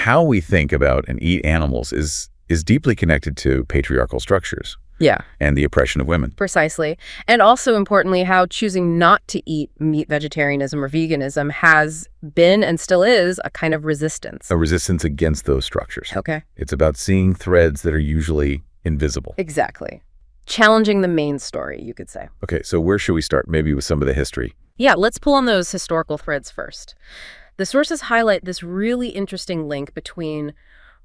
how we think about and eat animals is deeply connected to patriarchal structures. Yeah. And the oppression of women. Precisely. And also, importantly, how choosing not to eat meat vegetarianism or veganism has been and still is a kind of resistance. A resistance against those structures. Okay. It's about seeing threads that are usually invisible. Exactly. Challenging the main story, you could say. Okay, so where should we start? Maybe with some of the history. Yeah, let's pull on those historical threads first. The sources highlight this really interesting link between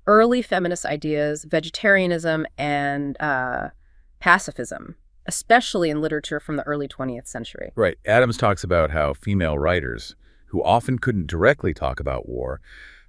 early feminist ideas, vegetarianism, and pacifism, especially in literature from the early 20th century. Right. Adams talks about how female writers, who often couldn't directly talk about war,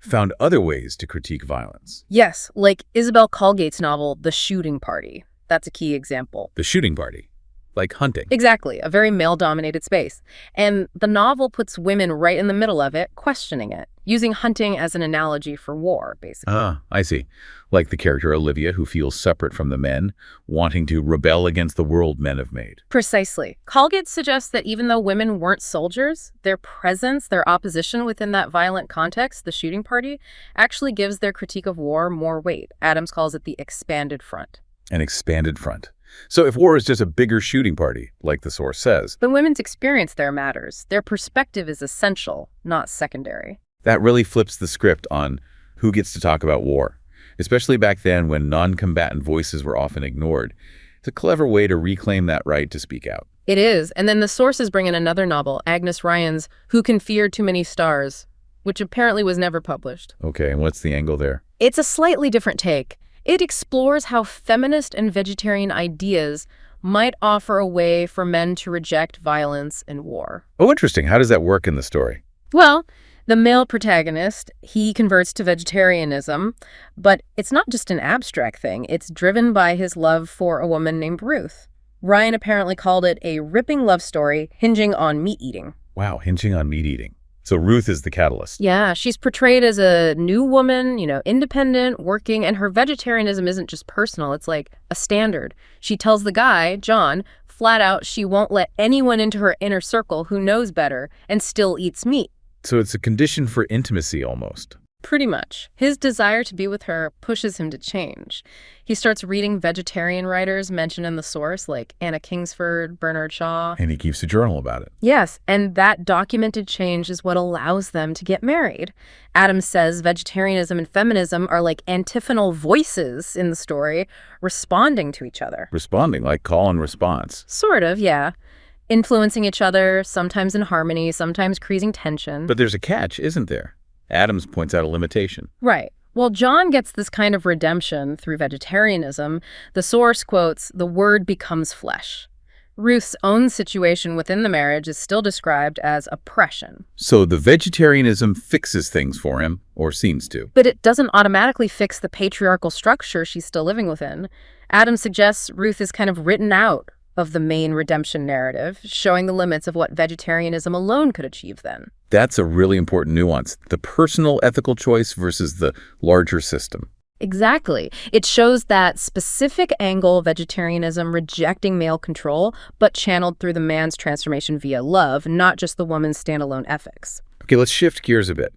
found other ways to critique violence. Yes, like Isabel Colgate's novel, The Shooting Party. That's a key example. The shooting party. Like hunting. Exactly, a very male-dominated space. And the novel puts women right in the middle of it, questioning it, using hunting as an analogy for war, basically. Ah, I see. Like the character Olivia, who feels separate from the men, wanting to rebel against the world men have made. Precisely. Colgate suggests that even though women weren't soldiers, their presence, their opposition within that violent context, the shooting party, actually gives their critique of war more weight. Adams calls it the expanded front. An expanded front. So if war is just a bigger shooting party, like the source says, the women's experience there matters. Their perspective is essential, not secondary. That really flips the script on who gets to talk about war, especially back then when non-combatant voices were often ignored. It's a clever way to reclaim that right to speak out. It is. And then the sources bring in another novel, Agnes Ryan's Who Can Fear Too Many Stars, which apparently was never published. Okay, and what's the angle there? It's a slightly different take. It explores how feminist and vegetarian ideas might offer a way for men to reject violence and war. Oh, interesting. How does that work in the story? Well, the male protagonist, he converts to vegetarianism, but it's not just an abstract thing. It's driven by his love for a woman named Ruth. Ryan apparently called it a ripping love story hinging on meat eating. Wow, hinging on meat eating. So Ruth is the catalyst. Yeah, she's portrayed as a new woman, independent, working, and her vegetarianism isn't just personal, it's like a standard. She tells the guy, John, flat out she won't let anyone into her inner circle who knows better and still eats meat. So it's a condition for intimacy almost. Pretty much. His desire to be with her pushes him to change. He starts reading vegetarian writers mentioned in the source, like Anna Kingsford, Bernard Shaw. And he keeps a journal about it. Yes, and that documented change is what allows them to get married. Adams says vegetarianism and feminism are like antiphonal voices in the story, responding to each other. Responding, like call and response. Sort of, yeah. Influencing each other, sometimes in harmony, sometimes creating tension. But there's a catch, isn't there? Adams points out a limitation. Right. Well, John gets this kind of redemption through vegetarianism. The source quotes, "The word becomes flesh." Ruth's own situation within the marriage is still described as oppression. So the vegetarianism fixes things for him, or seems to. But it doesn't automatically fix the patriarchal structure she's still living within. Adams suggests Ruth is kind of written out of the main redemption narrative, showing the limits of what vegetarianism alone could achieve then. That's a really important nuance. The personal ethical choice versus the larger system. Exactly. It shows that specific angle vegetarianism rejecting male control, but channeled through the man's transformation via love, not just the woman's standalone ethics. Okay, let's shift gears a bit.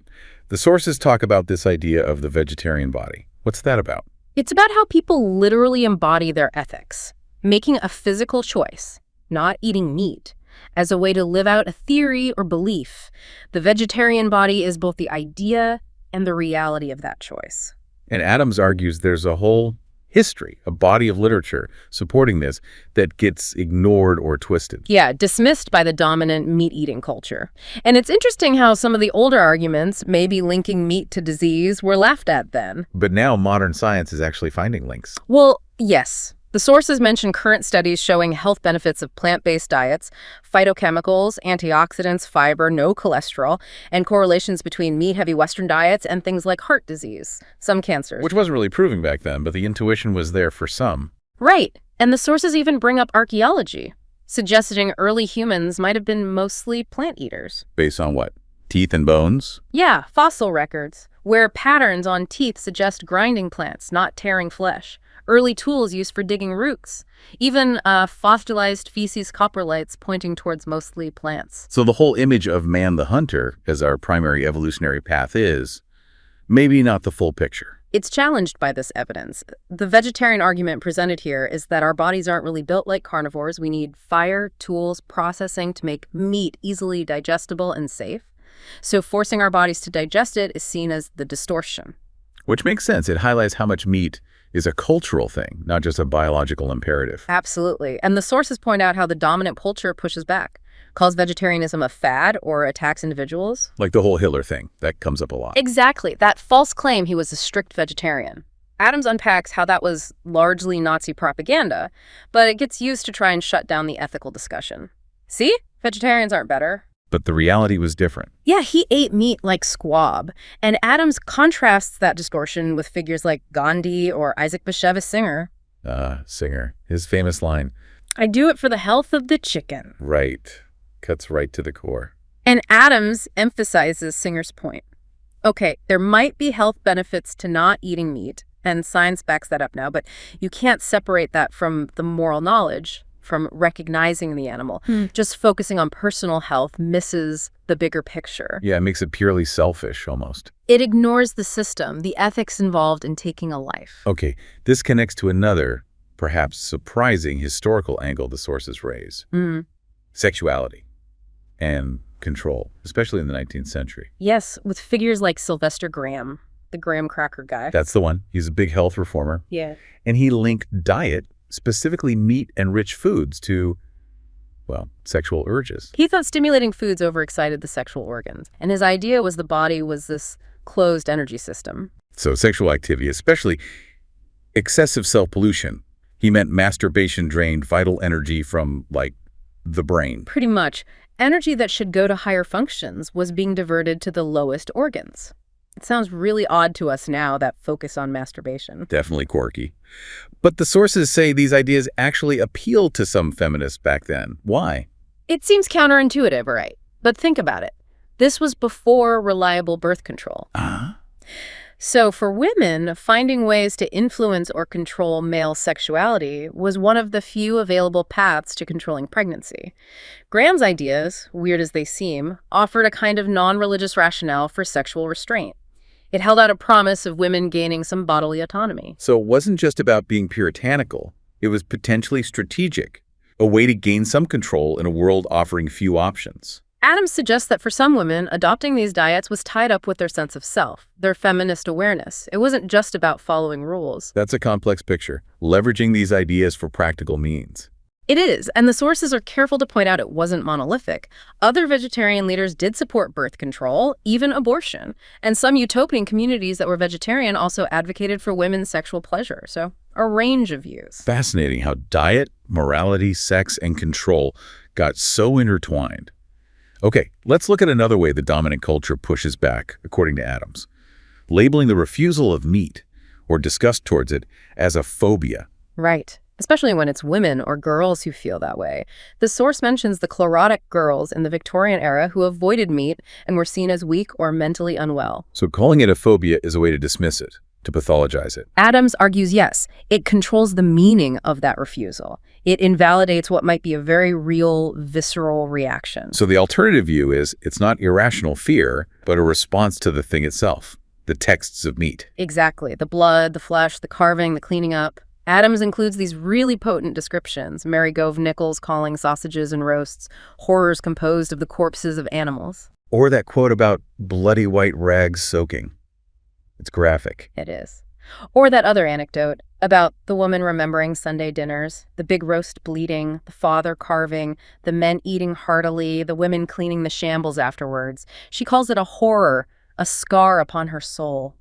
The sources talk about this idea of the vegetarian body. What's that about? It's about how people literally embody their ethics, making a physical choice, not eating meat, as a way to live out a theory or belief. The vegetarian body is both the idea and the reality of that choice. And Adams argues there's a whole history, a body of literature supporting this that gets ignored or twisted. Yeah, dismissed by the dominant meat-eating culture. And it's interesting how some of the older arguments, maybe linking meat to disease, were laughed at then. But now modern science is actually finding links. Well, yes. The sources mention current studies showing health benefits of plant-based diets, phytochemicals, antioxidants, fiber, no cholesterol, and correlations between meat-heavy Western diets and things like heart disease, some cancers. Which wasn't really proving back then, but the intuition was there for some. Right. And the sources even bring up archaeology, suggesting early humans might have been mostly plant eaters. Based on what? Teeth and bones? Yeah, fossil records, where patterns on teeth suggest grinding plants, not tearing flesh. Early tools used for digging roots, even fossilized feces coprolites pointing towards mostly plants. So the whole image of man the hunter, as our primary evolutionary path is, maybe not the full picture. It's challenged by this evidence. The vegetarian argument presented here is that our bodies aren't really built like carnivores. We need fire, tools, processing to make meat easily digestible and safe. So forcing our bodies to digest it is seen as the distortion. Which makes sense. It highlights how much meat is a cultural thing, not just a biological imperative. Absolutely. And the sources point out how the dominant culture pushes back, calls vegetarianism a fad or attacks individuals. Like the whole Hitler thing. That comes up a lot. Exactly. That false claim he was a strict vegetarian. Adams unpacks how that was largely Nazi propaganda, but it gets used to try and shut down the ethical discussion. See? Vegetarians aren't better. But the reality was different. Yeah, he ate meat like squab. And Adams contrasts that distortion with figures like Gandhi or Isaac Bashevis Singer. Singer. His famous line. I do it for the health of the chicken. Right. Cuts right to the core. And Adams emphasizes Singer's point. Okay, there might be health benefits to not eating meat, and science backs that up now, but you can't separate that from the moral knowledge, from recognizing the animal. Just focusing on personal health misses the bigger picture. Yeah, it makes it purely selfish, almost. It ignores the system, the ethics involved in taking a life. Okay, this connects to another, perhaps surprising, historical angle the sources raise. Sexuality and control, especially in the 19th century. Yes, with figures like Sylvester Graham, the graham cracker guy. That's the one. He's a big health reformer. Yeah. And he linked diet, specifically meat and rich foods, to, well, sexual urges. He thought stimulating foods overexcited the sexual organs, and his idea was the body was this closed energy system. So sexual activity, especially excessive self-pollution. He meant masturbation drained vital energy from, like, the brain. Pretty much. Energy that should go to higher functions was being diverted to the lowest organs. It sounds really odd to us now, that focus on masturbation. Definitely quirky. But the sources say these ideas actually appealed to some feminists back then. Why? It seems counterintuitive, right? But think about it. This was before reliable birth control. So for women, finding ways to influence or control male sexuality was one of the few available paths to controlling pregnancy. Graham's ideas, weird as they seem, offered a kind of non-religious rationale for sexual restraint. It held out a promise of women gaining some bodily autonomy. So it wasn't just about being puritanical. It was potentially strategic, a way to gain some control in a world offering few options. Adams suggests that for some women, adopting these diets was tied up with their sense of self, their feminist awareness. It wasn't just about following rules. That's a complex picture, leveraging these ideas for practical means. It is, and the sources are careful to point out it wasn't monolithic. Other vegetarian leaders did support birth control, even abortion, and some utopian communities that were vegetarian also advocated for women's sexual pleasure, so a range of views. Fascinating how diet, morality, sex, and control got so intertwined. Okay, let's look at another way the dominant culture pushes back, according to Adams, labeling the refusal of meat or disgust towards it as a phobia. Right. Especially when it's women or girls who feel that way. The source mentions the chlorotic girls in the Victorian era who avoided meat and were seen as weak or mentally unwell. So calling it a phobia is a way to dismiss it, to pathologize it. Adams argues, yes, it controls the meaning of that refusal. It invalidates what might be a very real, visceral reaction. So the alternative view is it's not irrational fear, but a response to the thing itself, the texts of meat. Exactly. The blood, the flesh, the carving, the cleaning up. Adams includes these really potent descriptions. Mary Gove Nichols calling sausages and roasts horrors composed of the corpses of animals. Or that quote about bloody white rags soaking. It's graphic. It is. Or that other anecdote about the woman remembering Sunday dinners, the big roast bleeding, the father carving, the men eating heartily, the women cleaning the shambles afterwards. She calls it a horror, a scar upon her soul.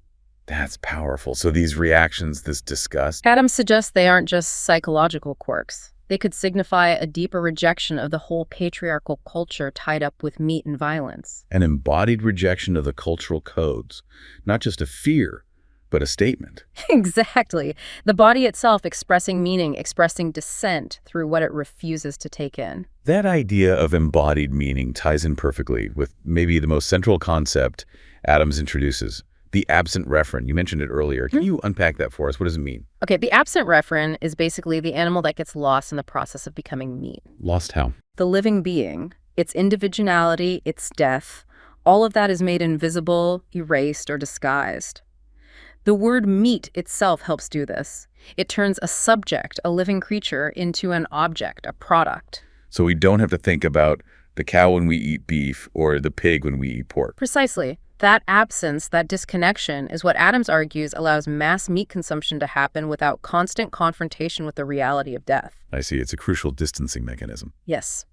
That's powerful. So these reactions, this disgust. Adams suggests they aren't just psychological quirks. They could signify a deeper rejection of the whole patriarchal culture tied up with meat and violence. An embodied rejection of the cultural codes, not just a fear, but a statement. Exactly. The body itself expressing meaning, expressing dissent through what it refuses to take in. That idea of embodied meaning ties in perfectly with maybe the most central concept Adams introduces, the absent referent. You mentioned it earlier. Can you unpack that for us? What does it mean? Okay, the absent referent is basically the animal that gets lost in the process of becoming meat. Lost how? The living being, its individuality, its death, All of that is made invisible, erased, or disguised. The word meat itself helps do this. It turns a subject, a living creature, into an object, a product. So we don't have to think about the cow when we eat beef or the pig when we eat pork. Precisely. That absence, that disconnection, is what Adams argues allows mass meat consumption to happen without constant confrontation with the reality of death. I see. It's a crucial distancing mechanism. Yes.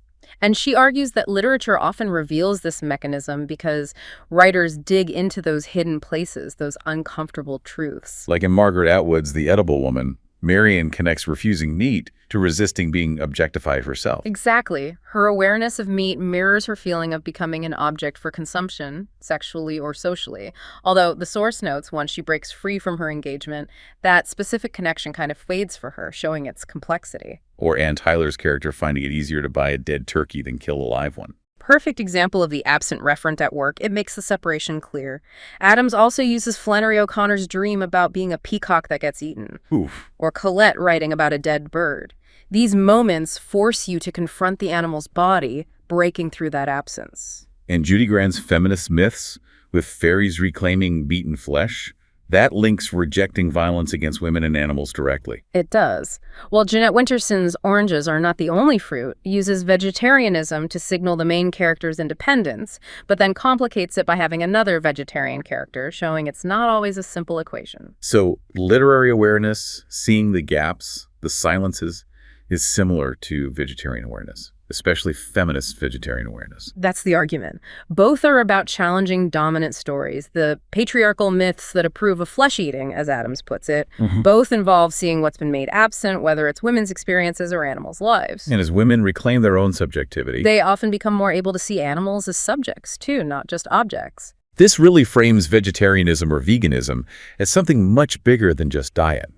And she argues that literature often reveals this mechanism because writers dig into those hidden places, those uncomfortable truths. Like in Margaret Atwood's The Edible Woman, Marion connects refusing meat to resisting being objectified herself. Exactly. Her awareness of meat mirrors her feeling of becoming an object for consumption, sexually or socially. Although the source notes, once she breaks free from her engagement, that specific connection kind of fades for her, showing its complexity. Or Ann Tyler's character finding it easier to buy a dead turkey than kill a live one. Perfect example of the absent referent at work. It makes the separation clear. Adams also uses Flannery O'Connor's dream about being a peacock that gets eaten. Oof. Or Colette writing about a dead bird. These moments force you to confront the animal's body, breaking through that absence. And Judy Grant's feminist myths, with fairies reclaiming beaten flesh, that links rejecting violence against women and animals directly. It does. While Jeanette Winterson's Oranges Are Not the Only Fruit uses vegetarianism to signal the main character's independence, but then complicates it by having another vegetarian character, showing it's not always a simple equation. So literary awareness, seeing the gaps, the silences, is similar to vegetarian awareness, especially feminist vegetarian awareness. That's the argument. Both are about challenging dominant stories, the patriarchal myths that approve of flesh eating, as Adams puts it. Both involve seeing what's been made absent, whether it's women's experiences or animals' lives. And as women reclaim their own subjectivity, they often become more able to see animals as subjects, too, not just objects. This really frames vegetarianism or veganism as something much bigger than just diet.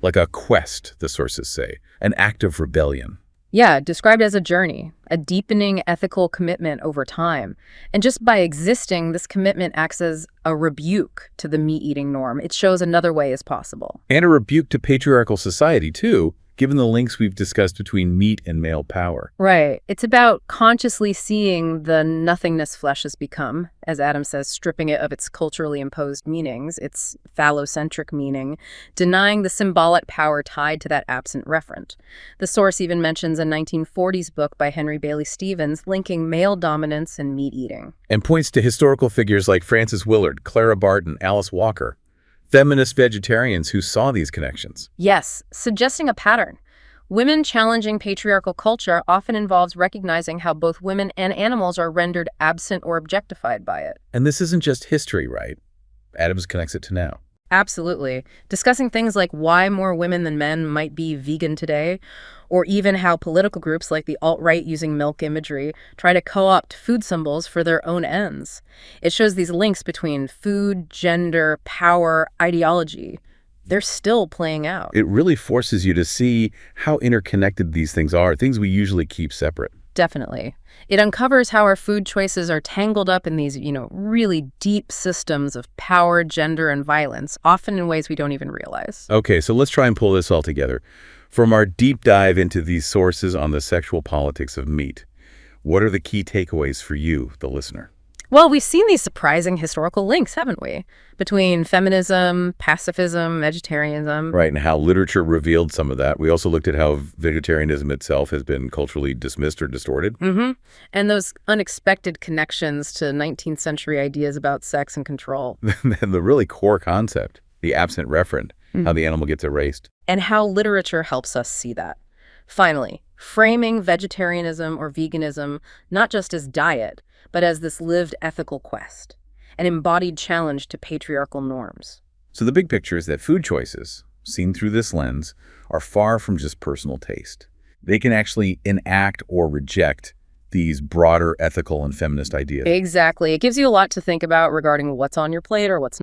Like a quest, the sources say, an act of rebellion. Yeah, described as a journey, a deepening ethical commitment over time. And just by existing, this commitment acts as a rebuke to the meat-eating norm. It shows another way is possible. And a rebuke to patriarchal society, too, given the links we've discussed between meat and male power. Right. It's about consciously seeing the nothingness flesh has become, as Adam says, stripping it of its culturally imposed meanings, its phallocentric meaning, denying the symbolic power tied to that absent referent. The source even mentions a 1940s book by Henry Bailey Stevens linking male dominance and meat eating. And points to historical figures like Frances Willard, Clara Barton, Alice Walker, feminist vegetarians who saw these connections. Yes, suggesting a pattern. Women challenging patriarchal culture often involves recognizing how both women and animals are rendered absent or objectified by it. And this isn't just history, right? Adams connects it to now. Absolutely. Discussing things like why more women than men might be vegan today, or even how political groups like the alt-right using milk imagery try to co-opt food symbols for their own ends. It shows these links between food, gender, power, ideology. They're still playing out. It really forces you to see how interconnected these things are, things we usually keep separate. Definitely. It uncovers how our food choices are tangled up in these, really deep systems of power, gender, and violence, often in ways we don't even realize. Okay, so let's try and pull this all together. From our deep dive into these sources on the sexual politics of meat, what are the key takeaways for you, the listener? Well, we've seen these surprising historical links, haven't we? Between feminism, pacifism, vegetarianism. Right, and how literature revealed some of that. We also looked at how vegetarianism itself has been culturally dismissed or distorted. And those unexpected connections to 19th century ideas about sex and control. And the really core concept, the absent referent, how the animal gets erased. And how literature helps us see that. Finally, framing vegetarianism or veganism not just as diet, but as this lived ethical quest, an embodied challenge to patriarchal norms. So the big picture is that food choices, seen through this lens, are far from just personal taste. They can actually enact or reject these broader ethical and feminist ideas. Exactly. It gives you a lot to think about regarding what's on your plate or what's